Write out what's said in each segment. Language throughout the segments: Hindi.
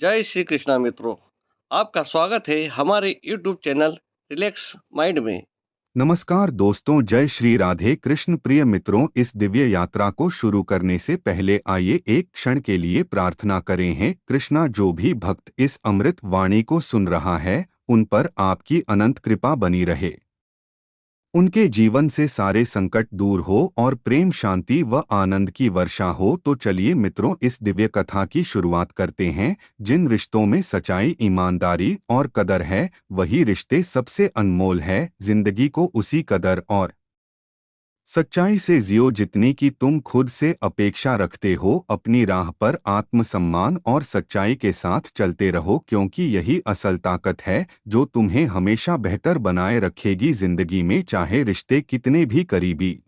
जय श्री कृष्णा मित्रों। आपका स्वागत है हमारे YouTube चैनल रिलैक्स माइंड में। नमस्कार दोस्तों, जय श्री राधे कृष्ण। प्रिय मित्रों, इस दिव्य यात्रा को शुरू करने से पहले आइए एक क्षण के लिए प्रार्थना करें। हैं कृष्णा, जो भी भक्त इस अमृत वाणी को सुन रहा है उन पर आपकी अनंत कृपा बनी रहे, उनके जीवन से सारे संकट दूर हो और प्रेम, शांति व आनंद की वर्षा हो। तो चलिए मित्रों, इस दिव्य कथा की शुरुआत करते हैं। जिन रिश्तों में सच्चाई, ईमानदारी और कदर है, वही रिश्ते सबसे अनमोल है। जिंदगी को उसी कदर और सच्चाई से जियो जितनी की तुम खुद से अपेक्षा रखते हो। अपनी राह पर आत्मसम्मान और सच्चाई के साथ चलते रहो, क्योंकि यही असल ताकत है जो तुम्हें हमेशा बेहतर बनाए रखेगी जिंदगी में। चाहे रिश्ते कितने भी करीबी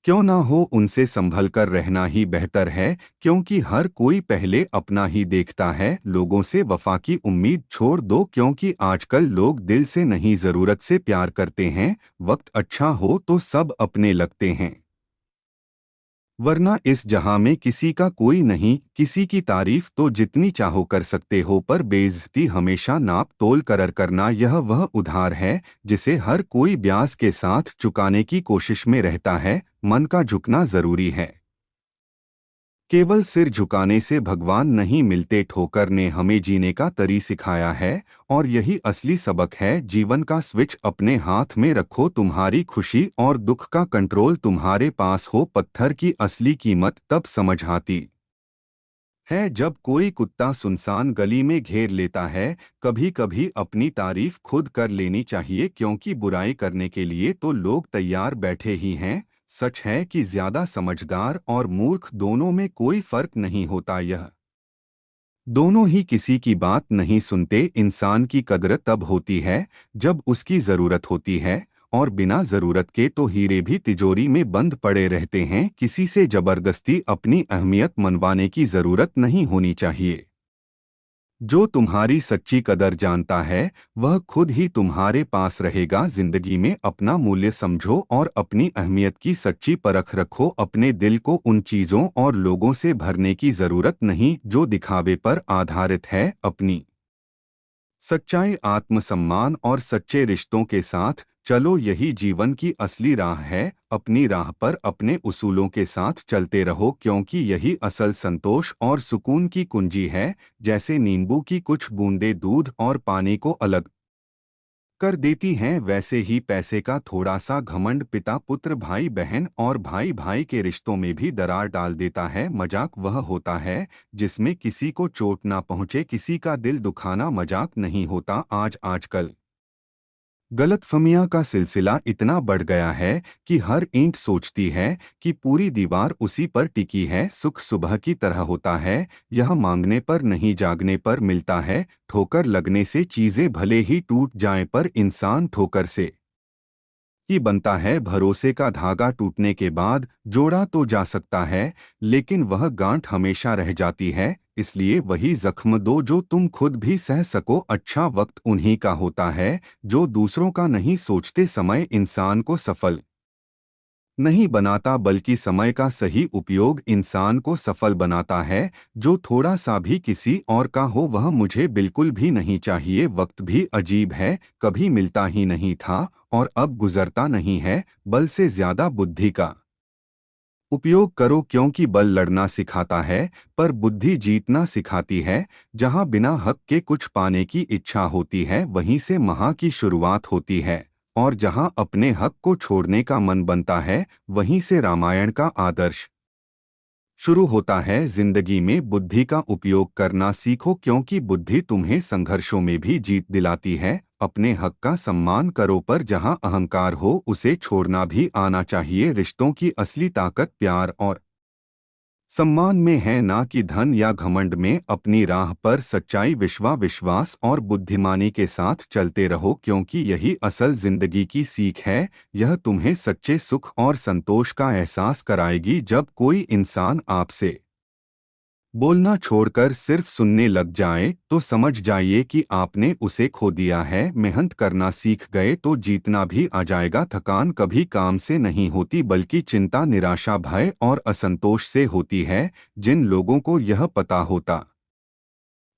क्यों ना हो, उनसे संभल कर रहना ही बेहतर है, क्योंकि हर कोई पहले अपना ही देखता है। लोगों से वफा की उम्मीद छोड़ दो, क्योंकि आजकल लोग दिल से नहीं, जरूरत से प्यार करते हैं। वक्त अच्छा हो तो सब अपने लगते हैं, वरना इस जहां में किसी का कोई नहीं। किसी की तारीफ तो जितनी चाहो कर सकते हो, पर बेइज्जती हमेशा नाप तोल कर करना, यह वह उधार है जिसे हर कोई ब्याज के साथ चुकाने की कोशिश में रहता है। मन का झुकना जरूरी है, केवल सिर झुकाने से भगवान नहीं मिलते। ठोकर ने हमें जीने का तरी सिखाया है, और यही असली सबक है। जीवन का स्विच अपने हाथ में रखो, तुम्हारी खुशी और दुख का कंट्रोल तुम्हारे पास हो। पत्थर की असली कीमत तब समझ आती है जब कोई कुत्ता सुनसान गली में घेर लेता है। कभी कभी अपनी तारीफ खुद कर लेनी चाहिए, क्योंकि बुराई करने के लिए तो लोग तैयार बैठे ही हैं। सच है कि ज्यादा समझदार और मूर्ख दोनों में कोई फर्क नहीं होता, यह दोनों ही किसी की बात नहीं सुनते। इंसान की कदर तब होती है जब उसकी जरूरत होती है, और बिना जरूरत के तो हीरे भी तिजोरी में बंद पड़े रहते हैं। किसी से जबरदस्ती अपनी अहमियत मनवाने की जरूरत नहीं होनी चाहिए। जो तुम्हारी सच्ची कदर जानता है वह खुद ही तुम्हारे पास रहेगा। जिंदगी में अपना मूल्य समझो और अपनी अहमियत की सच्ची परख रखो। अपने दिल को उन चीजों और लोगों से भरने की जरूरत नहीं जो दिखावे पर आधारित है। अपनी सच्चाई, आत्मसम्मान और सच्चे रिश्तों के साथ चलो, यही जीवन की असली राह है। अपनी राह पर अपने उसूलों के साथ चलते रहो, क्योंकि यही असल संतोष और सुकून की कुंजी है। जैसे नींबू की कुछ बूंदें दूध और पानी को अलग कर देती हैं, वैसे ही पैसे का थोड़ा सा घमंड पिता पुत्र, भाई बहन और भाई भाई के रिश्तों में भी दरार डाल देता है। मजाक वह होता है जिसमें किसी को चोट ना पहुंचे। किसी का दिल दुखाना मजाक नहीं होता। आजकल गलतफहमियां का सिलसिला इतना बढ़ गया है कि हर ईंट सोचती है कि पूरी दीवार उसी पर टिकी है। सुख सुबह की तरह होता है, यह मांगने पर नहीं जागने पर मिलता है। ठोकर लगने से चीजें भले ही टूट जाएं, पर इंसान ठोकर से ही बनता है। भरोसे का धागा टूटने के बाद जोड़ा तो जा सकता है, लेकिन वह गांठ हमेशा रह जाती है। इसलिए वही जख्म दो जो तुम खुद भी सह सको। अच्छा वक्त उन्हीं का होता है जो दूसरों का नहीं सोचते। समय इंसान को सफल नहीं बनाता, बल्कि समय का सही उपयोग इंसान को सफल बनाता है। जो थोड़ा सा भी किसी और का हो वह मुझे बिल्कुल भी नहीं चाहिए। वक्त भी अजीब है, कभी मिलता ही नहीं था और अब गुजरता नहीं है। बल से ज्यादा बुद्धि का उपयोग करो, क्योंकि बल लड़ना सिखाता है पर बुद्धि जीतना सिखाती है। जहाँ बिना हक के कुछ पाने की इच्छा होती है, वहीं से महा की शुरुआत होती है। और जहाँ अपने हक को छोड़ने का मन बनता है, वहीं से रामायण का आदर्श शुरू होता है। जिंदगी में बुद्धि का उपयोग करना सीखो, क्योंकि बुद्धि तुम्हें संघर्षों में भी जीत दिलाती है। अपने हक का सम्मान करो, पर जहां अहंकार हो उसे छोड़ना भी आना चाहिए। रिश्तों की असली ताकत प्यार और सम्मान में है, ना कि धन या घमंड में। अपनी राह पर सच्चाई, विश्वास और बुद्धिमानी के साथ चलते रहो, क्योंकि यही असल जिंदगी की सीख है। यह तुम्हें सच्चे सुख और संतोष का एहसास कराएगी। जब कोई इंसान आपसे बोलना छोड़कर सिर्फ सुनने लग जाए तो समझ जाइए कि आपने उसे खो दिया है। मेहनत करना सीख गए तो जीतना भी आ जाएगा। थकान कभी काम से नहीं होती, बल्कि चिंता, निराशा, भय और असंतोष से होती है। जिन लोगों को यह पता होता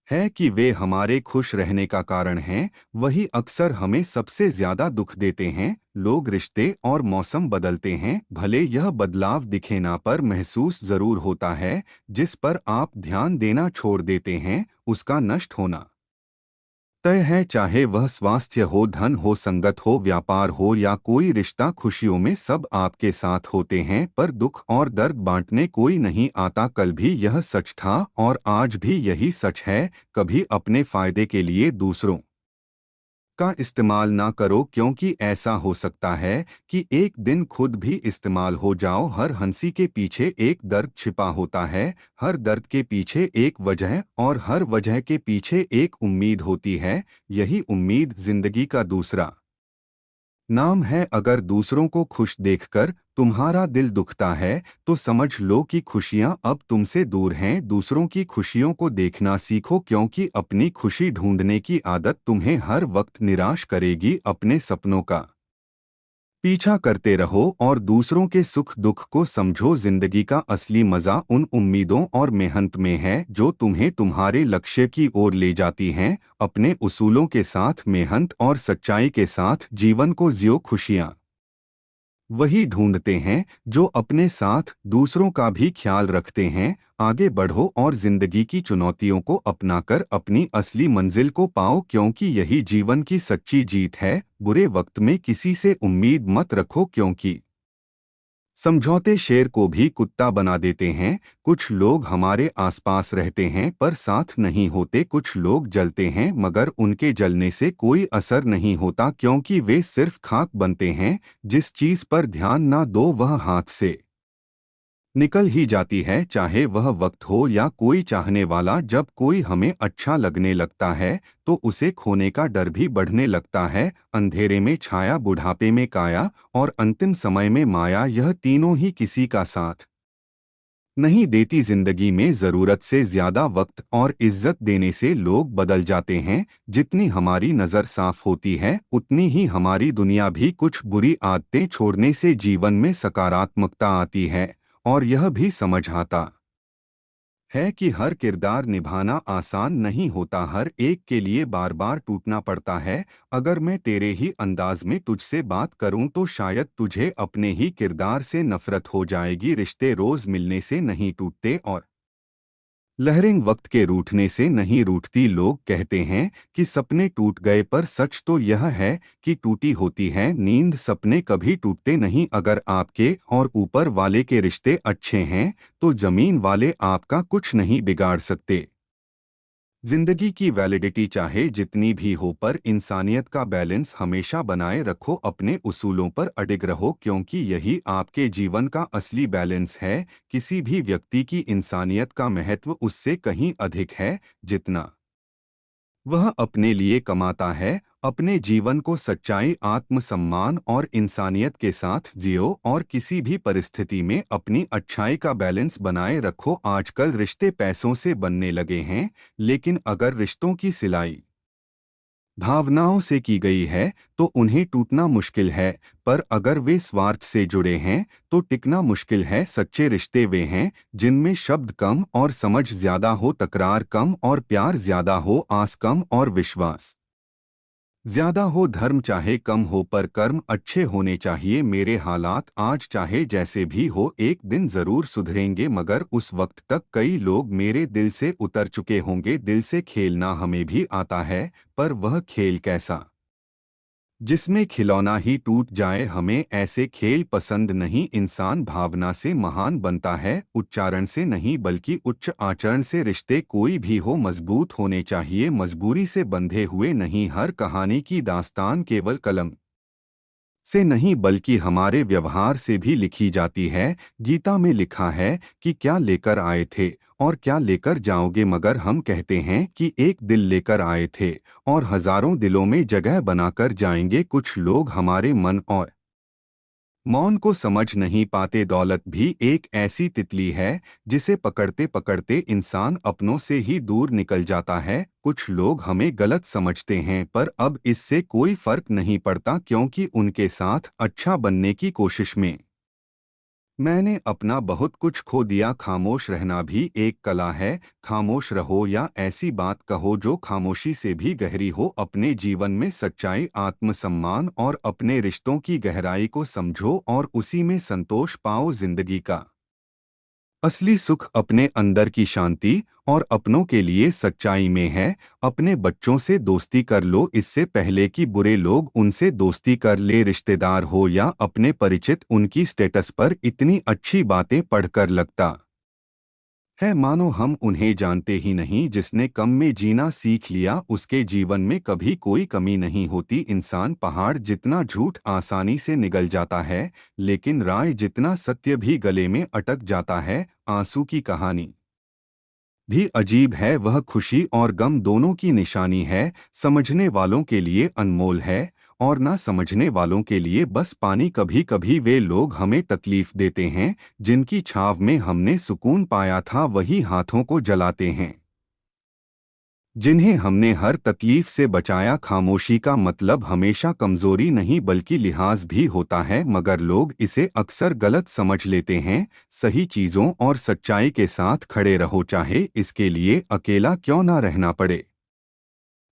है कि वे हमारे खुश रहने का कारण हैं, वही अक्सर हमें सबसे ज्यादा दुख देते हैं। लोग, रिश्ते और मौसम बदलते हैं, भले यह बदलाव दिखे ना, पर महसूस जरूर होता है। जिस पर आप ध्यान देना छोड़ देते हैं, उसका नष्ट होना तय है। चाहे वह स्वास्थ्य हो, धन हो, संगत हो, व्यापार हो या कोई रिश्ता, खुशियों में सब आपके साथ होते हैं, पर दुख और दर्द बांटने कोई नहीं आता। कल भी यह सच था और आज भी यही सच है। कभी अपने फायदे के लिए दूसरों का इस्तेमाल ना करो, क्योंकि ऐसा हो सकता है कि एक दिन खुद भी इस्तेमाल हो जाओ। हर हंसी के पीछे एक दर्द छिपा होता है, हर दर्द के पीछे एक वजह, और हर वजह के पीछे एक उम्मीद होती है। यही उम्मीद जिंदगी का दूसरा नाम है। अगर दूसरों को खुश देखकर तुम्हारा दिल दुखता है, तो समझ लो कि खुशियां अब तुमसे दूर हैं। दूसरों की खुशियों को देखना सीखो, क्योंकि अपनी खुशी ढूंढने की आदत तुम्हें हर वक्त निराश करेगी। अपने सपनों का पीछा करते रहो और दूसरों के सुख दुख को समझो। जिंदगी का असली मजा उन उम्मीदों और मेहनत में है जो तुम्हें तुम्हारे लक्ष्य की ओर ले जाती हैं। अपने उसूलों के साथ, मेहनत और सच्चाई के साथ जीवन को जियो। खुशियाँ वही ढूंढते हैं जो अपने साथ दूसरों का भी ख्याल रखते हैं। आगे बढ़ो और जिंदगी की चुनौतियों को अपनाकर अपनी असली मंजिल को पाओ, क्योंकि यही जीवन की सच्ची जीत है। बुरे वक्त में किसी से उम्मीद मत रखो, क्योंकि समझौते शेर को भी कुत्ता बना देते हैं। कुछ लोग हमारे आसपास रहते हैं पर साथ नहीं होते। कुछ लोग जलते हैं मगर उनके जलने से कोई असर नहीं होता, क्योंकि वे सिर्फ खाक बनते हैं। जिस चीज पर ध्यान ना दो वह हाथ से निकल ही जाती है, चाहे वह वक्त हो या कोई चाहने वाला। जब कोई हमें अच्छा लगने लगता है तो उसे खोने का डर भी बढ़ने लगता है। अंधेरे में छाया, बुढ़ापे में काया और अंतिम समय में माया, यह तीनों ही किसी का साथ नहीं देती। जिंदगी में जरूरत से ज्यादा वक्त और इज्जत देने से लोग बदल जाते हैं। जितनी हमारी नजर साफ होती है, उतनी ही हमारी दुनिया भी। कुछ बुरी आदतें छोड़ने से जीवन में सकारात्मकता आती है, और यह भी समझ आता है कि हर किरदार निभाना आसान नहीं होता। हर एक के लिए बार बार टूटना पड़ता है। अगर मैं तेरे ही अंदाज में तुझसे बात करूं तो शायद तुझे अपने ही किरदार से नफरत हो जाएगी। रिश्ते रोज मिलने से नहीं टूटते, और लहरें वक्त के रूठने से नहीं रूठती। लोग कहते हैं कि सपने टूट गए, पर सच तो यह है कि टूटी होती है नींद। सपने कभी टूटते नहीं। अगर आपके और ऊपर वाले के रिश्ते अच्छे हैं तो जमीन वाले आपका कुछ नहीं बिगाड़ सकते। जिंदगी की वैलिडिटी चाहे जितनी भी हो, पर इंसानियत का बैलेंस हमेशा बनाए रखो। अपने उसूलों पर अडिग रहो, क्योंकि यही आपके जीवन का असली बैलेंस है। किसी भी व्यक्ति की इंसानियत का महत्व उससे कहीं अधिक है जितना वह अपने लिए कमाता है। अपने जीवन को सच्चाई, आत्मसम्मान और इंसानियत के साथ जियो, और किसी भी परिस्थिति में अपनी अच्छाई का बैलेंस बनाए रखो। आजकल रिश्ते पैसों से बनने लगे हैं, लेकिन अगर रिश्तों की सिलाई भावनाओं से की गई है तो उन्हें टूटना मुश्किल है। पर अगर वे स्वार्थ से जुड़े हैं तो टिकना मुश्किल है। सच्चे रिश्ते वे हैं जिनमें शब्द कम और समझ ज्यादा हो, तकरार कम और प्यार ज्यादा हो, आस कम और विश्वास ज्यादा हो। धर्म चाहे कम हो, पर कर्म अच्छे होने चाहिए। मेरे हालात आज चाहे जैसे भी हो, एक दिन जरूर सुधरेंगे, मगर उस वक्त तक कई लोग मेरे दिल से उतर चुके होंगे। दिल से खेलना हमें भी आता है, पर वह खेल कैसा जिसमें खिलौना ही टूट जाए। हमें ऐसे खेल पसंद नहीं। इंसान भावना से महान बनता है, उच्चारण से नहीं बल्कि उच्च आचरण से। रिश्ते कोई भी हो मजबूत होने चाहिए, मजबूरी से बंधे हुए नहीं। हर कहानी की दास्तान केवल कलम से नहीं बल्कि हमारे व्यवहार से भी लिखी जाती है। गीता में लिखा है कि क्या लेकर आए थे और क्या लेकर जाओगे, मगर हम कहते हैं कि एक दिल लेकर आए थे और हजारों दिलों में जगह बनाकर जाएंगे। कुछ लोग हमारे मन और मौन को समझ नहीं पाते। दौलत भी एक ऐसी तितली है जिसे पकड़ते पकड़ते इंसान अपनों से ही दूर निकल जाता है। कुछ लोग हमें गलत समझते हैं, पर अब इससे कोई फर्क नहीं पड़ता, क्योंकि उनके साथ अच्छा बनने की कोशिश में मैंने अपना बहुत कुछ खो दिया। खामोश रहना भी एक कला है। खामोश रहो या ऐसी बात कहो जो खामोशी से भी गहरी हो। अपने जीवन में सच्चाई, आत्मसम्मान और अपने रिश्तों की गहराई को समझो और उसी में संतोष पाओ। जिंदगी का असली सुख अपने अंदर की शांति और अपनों के लिए सच्चाई में है। अपने बच्चों से दोस्ती कर लो इससे पहले कि बुरे लोग उनसे दोस्ती कर ले। रिश्तेदार हो या अपने परिचित, उनकी स्टेटस पर इतनी अच्छी बातें पढ़कर लगता है मानो हम उन्हें जानते ही नहीं। जिसने कम में जीना सीख लिया उसके जीवन में कभी कोई कमी नहीं होती। इंसान पहाड़ जितना झूठ आसानी से निगल जाता है, लेकिन राय जितना सत्य भी गले में अटक जाता है। आंसू की कहानी भी अजीब है। वह खुशी और गम दोनों की निशानी है। समझने वालों के लिए अनमोल है और ना समझने वालों के लिए बस पानी। कभी कभी वे लोग हमें तकलीफ देते हैं जिनकी छाव में हमने सुकून पाया था। वही हाथों को जलाते हैं जिन्हें हमने हर तकलीफ से बचाया। खामोशी का मतलब हमेशा कमजोरी नहीं बल्कि लिहाज भी होता है, मगर लोग इसे अक्सर गलत समझ लेते हैं। सही चीजों और सच्चाई के साथ खड़े रहो, चाहे इसके लिए अकेला क्यों ना रहना पड़े।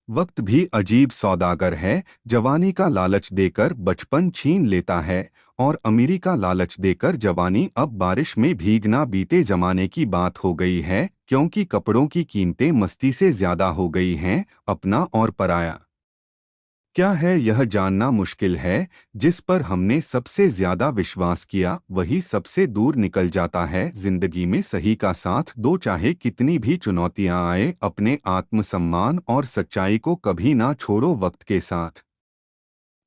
वक्त भी अजीब सौदागर है। जवानी का लालच देकर बचपन छीन लेता है और अमीरी का लालच देकर जवानी। अब बारिश में भीगना बीते जमाने की बात हो गई है, क्योंकि कपड़ों की कीमतें मस्ती से ज्यादा हो गई हैं। अपना और पराया क्या है यह जानना मुश्किल है। जिस पर हमने सबसे ज्यादा विश्वास किया वही सबसे दूर निकल जाता है। जिंदगी में सही का साथ दो, चाहे कितनी भी चुनौतियां आए। अपने आत्मसम्मान और सच्चाई को कभी ना छोड़ो। वक्त के साथ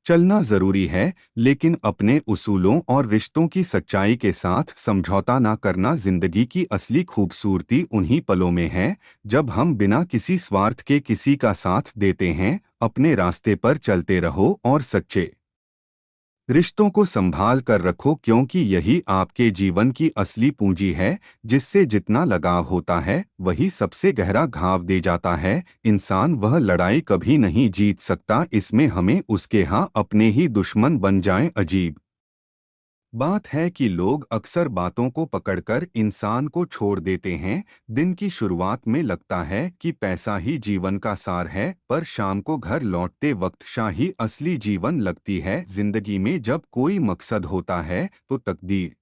चलना जरूरी है, लेकिन अपने उसूलों और रिश्तों की सच्चाई के साथ समझौता ना करना। जिंदगी की असली खूबसूरती उन्हीं पलों में है जब हम बिना किसी स्वार्थ के किसी का साथ देते हैं। अपने रास्ते पर चलते रहो और सच्चे रिश्तों को संभाल कर रखो, क्योंकि यही आपके जीवन की असली पूंजी है। जिससे जितना लगाव होता है वही सबसे गहरा घाव दे जाता है। इंसान वह लड़ाई कभी नहीं जीत सकता इसमें हमें उसके यहाँ अपने ही दुश्मन बन जाएं। अजीब बात है कि लोग अक्सर बातों को पकड़कर इंसान को छोड़ देते हैं। दिन की शुरुआत में लगता है कि पैसा ही जीवन का सार है, पर शाम को घर लौटते वक्त शाही असली जीवन लगती है। जिंदगी में जब कोई मकसद होता है तो तकदीर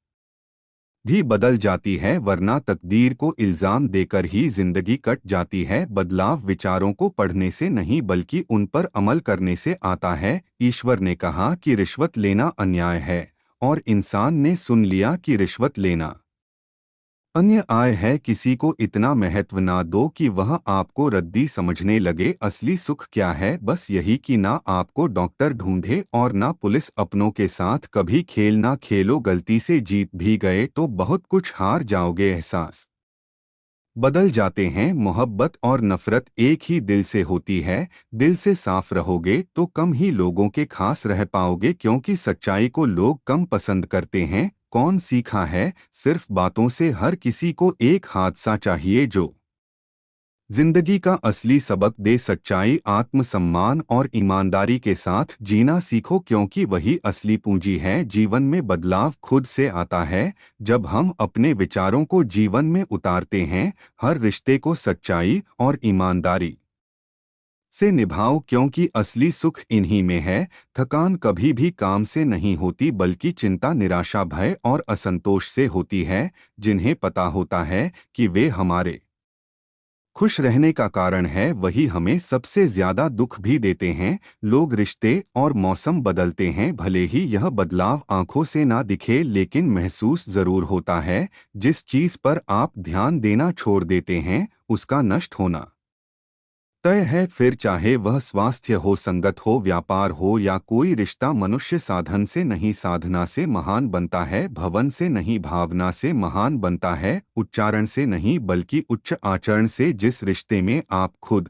भी बदल जाती है, वरना तकदीर को इल्जाम देकर ही जिंदगी कट जाती है। बदलाव विचारों को पढ़ने से नहीं बल्कि उन पर अमल करने से आता है। ईश्वर ने कहा कि रिश्वत लेना अन्याय है और इंसान ने सुन लिया कि रिश्वत लेना अन्य आय है। किसी को इतना महत्व ना दो कि वह आपको रद्दी समझने लगे। असली सुख क्या है? बस यही कि ना आपको डॉक्टर ढूंढे और ना पुलिस। अपनों के साथ कभी खेल ना खेलो। गलती से जीत भी गए तो बहुत कुछ हार जाओगे। एहसास बदल जाते हैं। मोहब्बत और नफरत एक ही दिल से होती है। दिल से साफ रहोगे तो कम ही लोगों के खास रह पाओगे, क्योंकि सच्चाई को लोग कम पसंद करते हैं। कौन सीखा है? सिर्फ बातों से। हर किसी को एक हादसा चाहिए जो जिंदगी का असली सबक दे। सच्चाई, आत्मसम्मान और ईमानदारी के साथ जीना सीखो, क्योंकि वही असली पूंजी है। जीवन में बदलाव खुद से आता है जब हम अपने विचारों को जीवन में उतारते हैं। हर रिश्ते को सच्चाई और ईमानदारी से निभाओ, क्योंकि असली सुख इन्हीं में है। थकान कभी भी काम से नहीं होती बल्कि चिंता, निराशा, भय और असंतोष से होती है। जिन्हें पता होता है कि वे हमारे खुश रहने का कारण है, वही हमें सबसे ज्यादा दुख भी देते हैं। लोग, रिश्ते और मौसम बदलते हैं, भले ही यह बदलाव आंखों से ना दिखे लेकिन महसूस जरूर होता है। जिस चीज पर आप ध्यान देना छोड़ देते हैं उसका नष्ट होना तय है। फिर चाहे वह स्वास्थ्य हो, संगत हो, व्यापार हो या कोई रिश्ता। मनुष्य साधन से नहीं साधना से महान बनता है। भवन से नहीं भावना से महान बनता है। उच्चारण से नहीं बल्कि उच्च आचरण से। जिस रिश्ते में आप खुद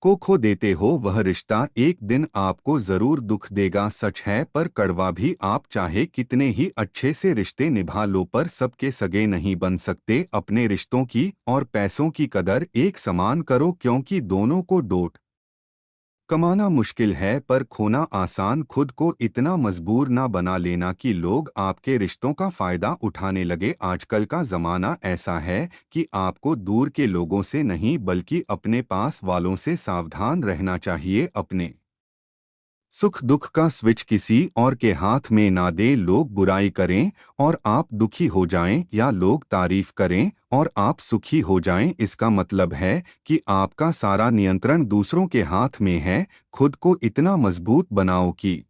को खो देते हो वह रिश्ता एक दिन आपको जरूर दुख देगा। सच है, पर कड़वा भी। आप चाहे कितने ही अच्छे से रिश्ते निभा लो पर सबके सगे नहीं बन सकते। अपने रिश्तों की और पैसों की कदर एक समान करो, क्योंकि दोनों को डोट कमाना मुश्किल है पर खोना आसान। खुद को इतना मजबूर ना बना लेना कि लोग आपके रिश्तों का फायदा उठाने लगे। आजकल का जमाना ऐसा है कि आपको दूर के लोगों से नहीं बल्कि अपने पास वालों से सावधान रहना चाहिए। अपने सुख दुख का स्विच किसी और के हाथ में ना दे। लोग बुराई करें और आप दुखी हो जाएं या लोग तारीफ करें और आप सुखी हो जाएं, इसका मतलब है कि आपका सारा नियंत्रण दूसरों के हाथ में है। खुद को इतना मजबूत बनाओ कि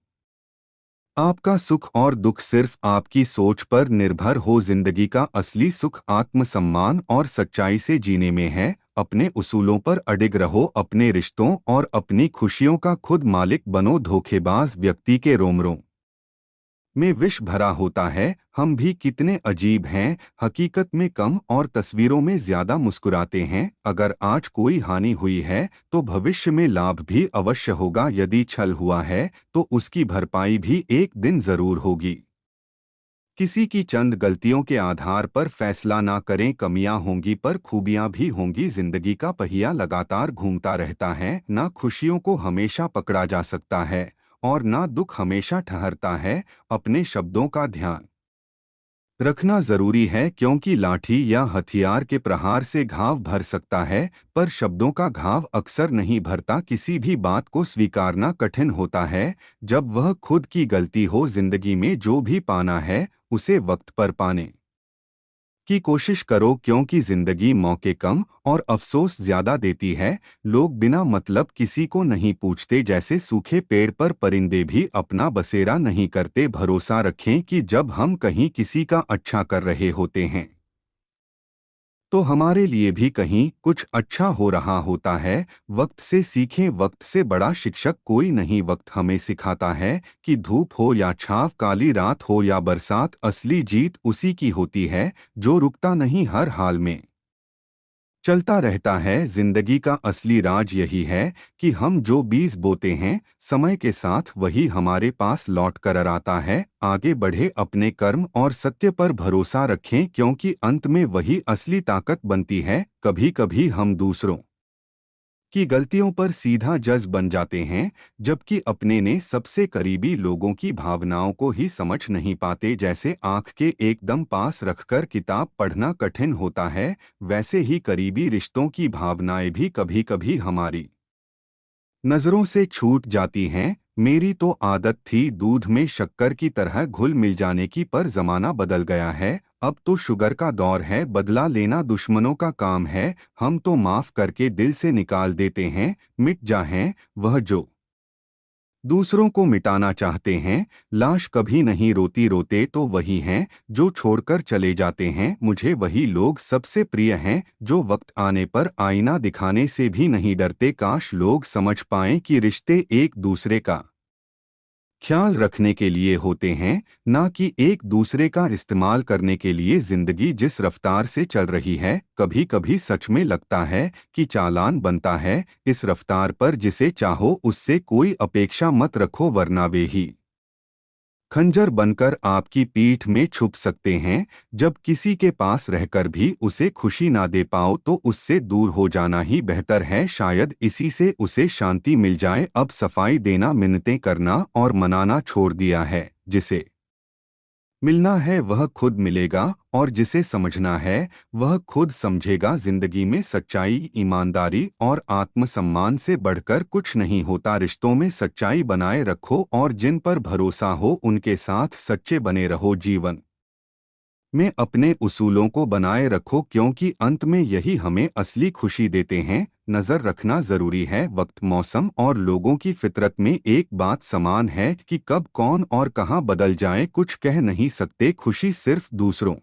आपका सुख और दुख सिर्फ आपकी सोच पर निर्भर हो। जिंदगी का असली सुख आत्मसम्मान और सच्चाई से जीने में है। अपने उसूलों पर अडिग रहो, अपने रिश्तों और अपनी खुशियों का खुद मालिक बनो। धोखेबाज व्यक्ति के रोम में विष भरा होता है। हम भी कितने अजीब हैं, हकीकत में कम और तस्वीरों में ज्यादा मुस्कुराते हैं। अगर आज कोई हानि हुई है तो भविष्य में लाभ भी अवश्य होगा। यदि छल हुआ है तो उसकी भरपाई भी एक दिन जरूर होगी। किसी की चंद गलतियों के आधार पर फैसला ना करें। कमियां होंगी पर खूबियां भी होंगी। जिंदगी का पहिया लगातार घूमता रहता है। ना खुशियों को हमेशा पकड़ा जा सकता है और ना दुख हमेशा ठहरता है। अपने शब्दों का ध्यान रखना जरूरी है क्योंकि लाठी या हथियार के प्रहार से घाव भर सकता है पर शब्दों का घाव अक्सर नहीं भरता। किसी भी बात को स्वीकारना कठिन होता है जब वह खुद की गलती हो। जिंदगी में जो भी पाना है उसे वक्त पर पाने की कोशिश करो क्योंकि जिंदगी मौके कम और अफसोस ज्यादा देती है। लोग बिना मतलब किसी को नहीं पूछते, जैसे सूखे पेड़ पर परिंदे भी अपना बसेरा नहीं करते। भरोसा रखें कि जब हम कहीं किसी का अच्छा कर रहे होते हैं तो हमारे लिए भी कहीं कुछ अच्छा हो रहा होता है। वक्त से सीखें, वक्त से बड़ा शिक्षक कोई नहीं। वक्त हमें सिखाता है कि धूप हो या छाँव, काली रात हो या बरसात, असली जीत उसी की होती है जो रुकता नहीं, हर हाल में चलता रहता है। जिंदगी का असली राज यही है कि हम जो बीज बोते हैं समय के साथ वही हमारे पास लौट कर आता है। आगे बढ़े, अपने कर्म और सत्य पर भरोसा रखें क्योंकि अंत में वही असली ताकत बनती है। कभी कभी हम दूसरों की गलतियों पर सीधा जज बन जाते हैं जबकि अपने ने सबसे करीबी लोगों की भावनाओं को ही समझ नहीं पाते। जैसे आंख के एकदम पास रखकर किताब पढ़ना कठिन होता है वैसे ही करीबी रिश्तों की भावनाएं भी कभी कभी हमारी नजरों से छूट जाती हैं। मेरी तो आदत थी दूध में शक्कर की तरह घुल मिल जाने की, पर जमाना बदल गया है। अब तो शुगर का दौर है, बदला लेना दुश्मनों का काम है। हम तो माफ करके दिल से निकाल देते हैं। मिट जाएं वह जो दूसरों को मिटाना चाहते हैं। लाश कभी नहीं रोती, रोते तो वही हैं जो छोड़कर चले जाते हैं। मुझे वही लोग सबसे प्रिय हैं जो वक्त आने पर आईना दिखाने से भी नहीं डरते। काश लोग समझ पाएं कि रिश्ते एक दूसरे का ख्याल रखने के लिए होते हैं, ना कि एक दूसरे का इस्तेमाल करने के लिए। जिंदगी जिस रफ्तार से चल रही है कभी कभी सच में लगता है कि चालान बनता है। इस रफ्तार पर जिसे चाहो उससे कोई अपेक्षा मत रखो वरना वे ही खंजर बनकर आपकी पीठ में छुप सकते हैं। जब किसी के पास रहकर भी उसे खुशी ना दे पाओ तो उससे दूर हो जाना ही बेहतर है। शायद इसी से उसे शांति मिल जाए। अब सफाई देना, मिन्नतें करना और मनाना छोड़ दिया है। जिसे मिलना है वह खुद मिलेगा और जिसे समझना है वह खुद समझेगा। जिंदगी में सच्चाई, ईमानदारी और आत्मसम्मान से बढ़कर कुछ नहीं होता। रिश्तों में सच्चाई बनाए रखो और जिन पर भरोसा हो उनके साथ सच्चे बने रहो। जीवन में अपने उसूलों को बनाए रखो क्योंकि अंत में यही हमें असली खुशी देते हैं। नजर रखना जरूरी है। वक्त, मौसम और लोगों की फितरत में एक बात समान है कि कब कौन और कहां बदल जाए कुछ कह नहीं सकते। खुशी सिर्फ दूसरों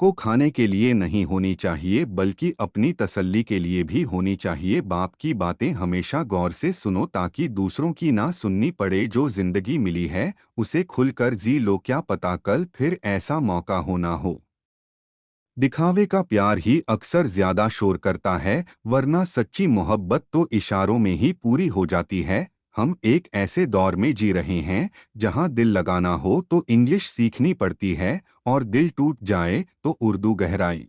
को खाने के लिए नहीं होनी चाहिए बल्कि अपनी तसल्ली के लिए भी होनी चाहिए। बाप की बातें हमेशा गौर से सुनो ताकि दूसरों की ना सुननी पड़े। जो जिंदगी मिली है उसे खुलकर जी लो, क्या पता कल फिर ऐसा मौका हो ना हो। दिखावे का प्यार ही अक्सर ज्यादा शोर करता है वरना सच्ची मोहब्बत तो इशारों में ही पूरी हो जाती है। हम एक ऐसे दौर में जी रहे हैं जहां दिल लगाना हो तो इंग्लिश सीखनी पड़ती है और दिल टूट जाए तो उर्दू गहराई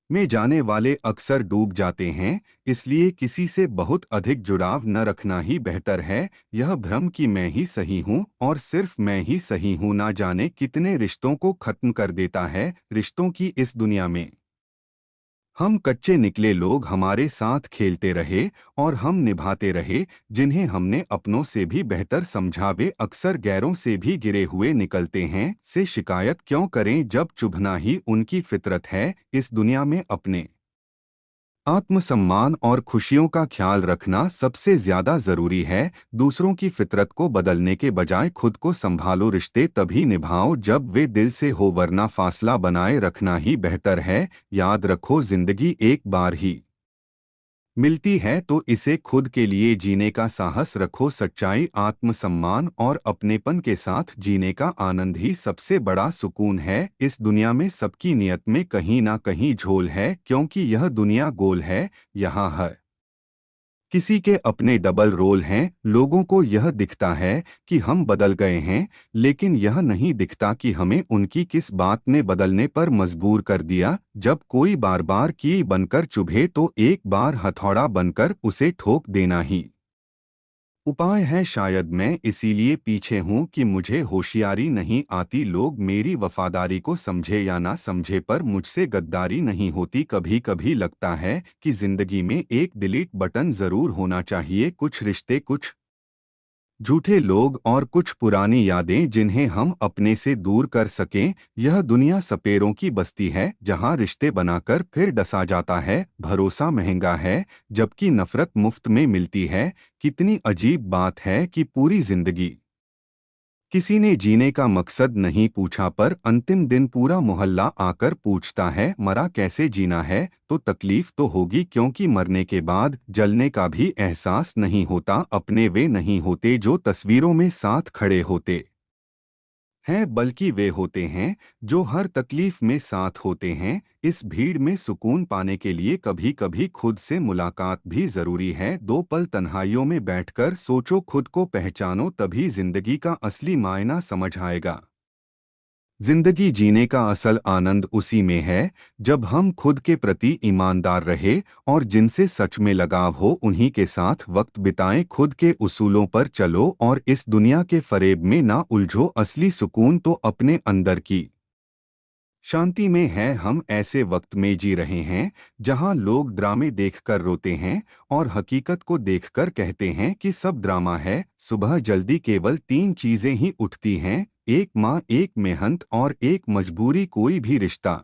में जाने वाले अक्सर डूब जाते हैं, इसलिए किसी से बहुत अधिक जुड़ाव न रखना ही बेहतर है। यह भ्रम कि मैं ही सही हूँ और सिर्फ मैं ही सही हूँ ना जाने कितने रिश्तों को खत्म कर देता है। रिश्तों की इस दुनिया में हम कच्चे निकले लोग हमारे साथ खेलते रहे और हम निभाते रहे, जिन्हें हमने अपनों से भी बेहतर समझा वे अक्सर गैरों से भी गिरे हुए निकलते हैं। से शिकायत क्यों करें जब चुभना ही उनकी फितरत है। इस दुनिया में अपने आत्मसम्मान और खुशियों का ख्याल रखना सबसे ज्यादा जरूरी है। दूसरों की फितरत को बदलने के बजाय खुद को संभालो। रिश्ते तभी निभाओ जब वे दिल से हो, वरना फासला बनाए रखना ही बेहतर है। याद रखो, जिंदगी एक बार ही मिलती है, तो इसे खुद के लिए जीने का साहस रखो। सच्चाई, आत्मसम्मान और अपनेपन के साथ जीने का आनंद ही सबसे बड़ा सुकून है। इस दुनिया में सबकी नियत में कहीं ना कहीं झोल है, क्योंकि यह दुनिया गोल है। यहाँ हर किसी के अपने डबल रोल हैं। लोगों को यह दिखता है कि हम बदल गए हैं, लेकिन यह नहीं दिखता कि हमें उनकी किस बात ने बदलने पर मजबूर कर दिया। जब कोई बार बार की बनकर चुभे, तो एक बार हथौड़ा बनकर उसे ठोक देना ही उपाय है। शायद मैं इसीलिए पीछे हूँ कि मुझे होशियारी नहीं आती। लोग मेरी वफादारी को समझे या ना समझे, पर मुझसे गद्दारी नहीं होती। कभी कभी लगता है कि जिंदगी में एक डिलीट बटन जरूर होना चाहिए। कुछ रिश्ते, कुछ झूठे लोग और कुछ पुरानी यादें जिन्हें हम अपने से दूर कर सकें। यह दुनिया सपेरों की बस्ती है, जहां रिश्ते बनाकर फिर डसा जाता है। भरोसा महंगा है, जबकि नफरत मुफ्त में मिलती है। कितनी अजीब बात है कि पूरी जिंदगी किसी ने जीने का मकसद नहीं पूछा, पर अंतिम दिन पूरा मोहल्ला आकर पूछता है, मरा कैसे जीना है। तो तकलीफ तो होगी, क्योंकि मरने के बाद जलने का भी एहसास नहीं होता। अपने वे नहीं होते जो तस्वीरों में साथ खड़े होते हैं, बल्कि वे होते हैं जो हर तकलीफ में साथ होते हैं। इस भीड़ में सुकून पाने के लिए कभी कभी खुद से मुलाकात भी जरूरी है। दो पल तन्हाइयों में बैठकर सोचो, खुद को पहचानो, तभी जिंदगी का असली मायना समझ आएगा। जिंदगी जीने का असल आनंद उसी में है जब हम खुद के प्रति ईमानदार रहे और जिनसे सच में लगाव हो उन्हीं के साथ वक्त बिताएं। खुद के उसूलों पर चलो और इस दुनिया के फरेब में ना उलझो। असली सुकून तो अपने अंदर की शांति में है। हम ऐसे वक्त में जी रहे हैं जहां लोग ड्रामे देखकर रोते हैं और हकीकत को देखकर कहते हैं कि सब ड्रामा है। सुबह जल्दी केवल तीन चीजें ही उठती हैं, एक माँ, एक मेहनत और एक मजबूरी। कोई भी रिश्ता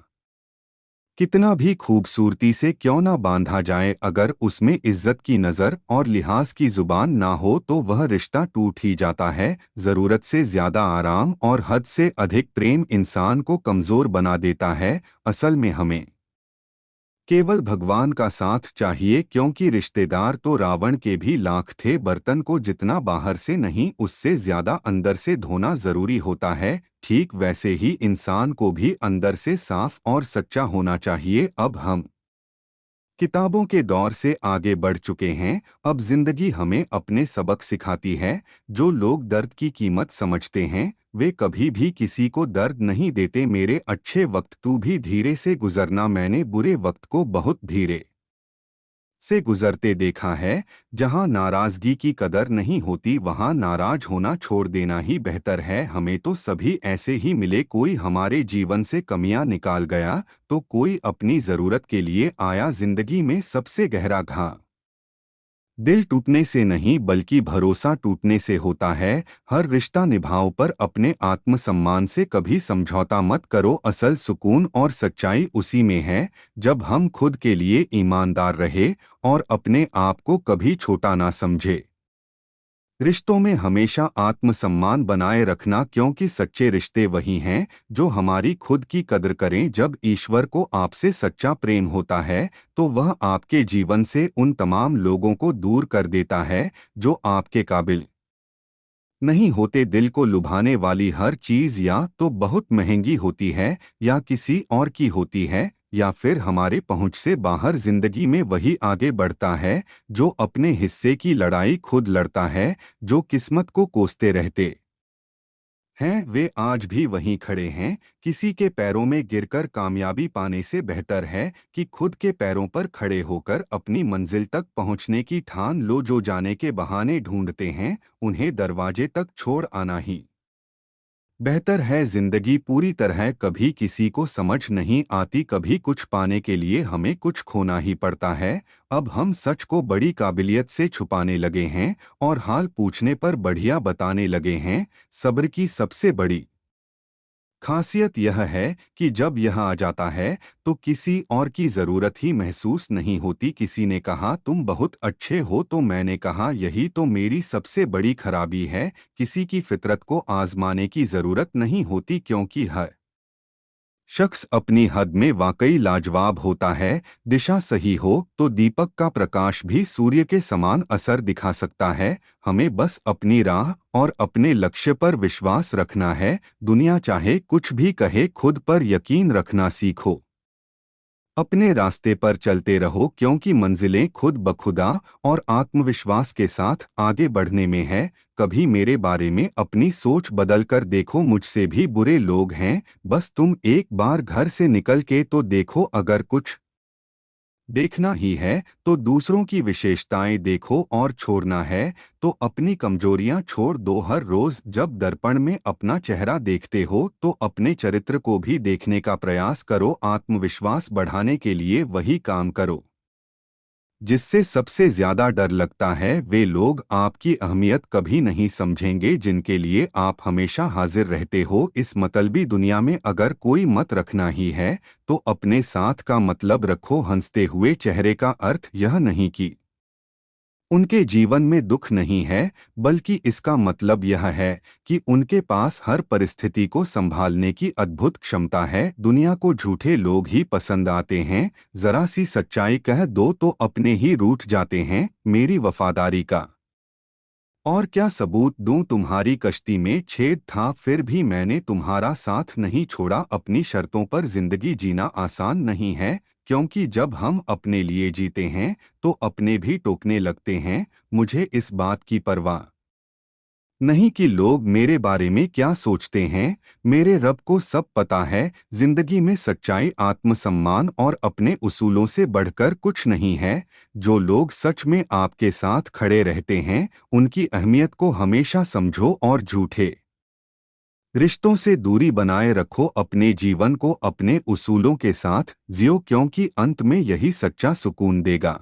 कितना भी खूबसूरती से क्यों ना बांधा जाए, अगर उसमें इज्जत की नज़र और लिहाज की जुबान ना हो, तो वह रिश्ता टूट ही जाता है। ज़रूरत से ज़्यादा आराम और हद से अधिक प्रेम इंसान को कमज़ोर बना देता है। असल में हमें केवल भगवान का साथ चाहिए, क्योंकि रिश्तेदार तो रावण के भी लाख थे। बर्तन को जितना बाहर से नहीं, उससे ज्यादा अंदर से धोना जरूरी होता है। ठीक वैसे ही इंसान को भी अंदर से साफ और सच्चा होना चाहिए। अब हम किताबों के दौर से आगे बढ़ चुके हैं। अब जिंदगी हमें अपने सबक सिखाती है। जो लोग दर्द की कीमत समझते हैं, वे कभी भी किसी को दर्द नहीं देते। मेरे अच्छे वक्त तू भी धीरे से गुजरना। मैंने बुरे वक्त को बहुत धीरे से गुजरते देखा है। जहां नाराजगी की कदर नहीं होती, वहां नाराज होना छोड़ देना ही बेहतर है। हमें तो सभी ऐसे ही मिले। कोई हमारे जीवन से कमियां निकाल गया, तो कोई अपनी जरूरत के लिए आया। जिंदगी में सबसे गहरा घा दिल टूटने से नहीं, बल्कि भरोसा टूटने से होता है। हर रिश्ता निभाओ, पर अपने आत्मसम्मान से कभी समझौता मत करो। असल सुकून और सच्चाई उसी में है जब हम खुद के लिए ईमानदार रहे और अपने आप को कभी छोटा ना समझे। रिश्तों में हमेशा आत्मसम्मान बनाए रखना, क्योंकि सच्चे रिश्ते वही हैं जो हमारी खुद की कद्र करें। जब ईश्वर को आपसे सच्चा प्रेम होता है, तो वह आपके जीवन से उन तमाम लोगों को दूर कर देता है जो आपके काबिल नहीं होते। दिल को लुभाने वाली हर चीज या तो बहुत महंगी होती है, या किसी और की होती है, या फिर हमारे पहुंच से बाहर। जिंदगी में वही आगे बढ़ता है जो अपने हिस्से की लड़ाई खुद लड़ता है, जो किस्मत को कोसते रहते हैं वे आज भी वहीं खड़े हैं। किसी के पैरों में गिरकर कामयाबी पाने से बेहतर है कि खुद के पैरों पर खड़े होकर अपनी मंजिल तक पहुंचने की ठान लो। जो जाने के बहाने ढूंढते हैं उन्हें दरवाजे तक छोड़ आना ही बेहतर है। जिंदगी पूरी तरह कभी किसी को समझ नहीं आती। कभी कुछ पाने के लिए हमें कुछ खोना ही पड़ता है। अब हम सच को बड़ी काबिलियत से छुपाने लगे हैं और हाल पूछने पर बढ़िया बताने लगे हैं। सब्र की सबसे बड़ी खासियत यह है कि जब यह आ जाता है तो किसी और की जरूरत ही महसूस नहीं होती। किसी ने कहा तुम बहुत अच्छे हो तो मैंने कहा यही तो मेरी सबसे बड़ी खराबी है। किसी की फितरत को आजमाने की जरूरत नहीं होती, क्योंकि हर शख्स अपनी हद में वाकई लाजवाब होता है। दिशा सही हो तो दीपक का प्रकाश भी सूर्य के समान असर दिखा सकता है। हमें बस अपनी राह और अपने लक्ष्य पर विश्वास रखना है। दुनिया चाहे कुछ भी कहे, खुद पर यकीन रखना सीखो। अपने रास्ते पर चलते रहो, क्योंकि मंजिलें खुद बखुदा और आत्मविश्वास के साथ आगे बढ़ने में है। कभी मेरे बारे में अपनी सोच बदल कर देखो। मुझसे भी बुरे लोग हैं, बस तुम एक बार घर से निकल के तो देखो। अगर कुछ देखना ही है तो दूसरों की विशेषताएं देखो, और छोड़ना है तो अपनी कमजोरियां छोड़ दो। हर रोज जब दर्पण में अपना चेहरा देखते हो तो अपने चरित्र को भी देखने का प्रयास करो। आत्मविश्वास बढ़ाने के लिए वही काम करो जिससे सबसे ज्यादा डर लगता है। वे लोग आपकी अहमियत कभी नहीं समझेंगे जिनके लिए आप हमेशा हाजिर रहते हो। इस मतलबी दुनिया में अगर कोई मत रखना ही है तो अपने साथ का मतलब रखो। हंसते हुए चेहरे का अर्थ यह नहीं कि उनके जीवन में दुख नहीं है, बल्कि इसका मतलब यह है कि उनके पास हर परिस्थिति को संभालने की अद्भुत क्षमता है। दुनिया को झूठे लोग ही पसंद आते हैं। जरा सी सच्चाई कह दो तो अपने ही रूठ जाते हैं। मेरी वफादारी का और क्या सबूत दूं? तुम्हारी कश्ती में छेद था फिर भी मैंने तुम्हारा साथ नहीं छोड़ा। अपनी शर्तों पर जिंदगी जीना आसान नहीं है, क्योंकि जब हम अपने लिए जीते हैं तो अपने भी टोकने लगते हैं। मुझे इस बात की परवाह नहीं कि लोग मेरे बारे में क्या सोचते हैं। मेरे रब को सब पता है। जिंदगी में सच्चाई, आत्मसम्मान और अपने उसूलों से बढ़कर कुछ नहीं है। जो लोग सच में आपके साथ खड़े रहते हैं उनकी अहमियत को हमेशा समझो और झूठे रिश्तों से दूरी बनाए रखो। अपने जीवन को अपने उसूलों के साथ जियो, क्योंकि अंत में यही सच्चा सुकून देगा।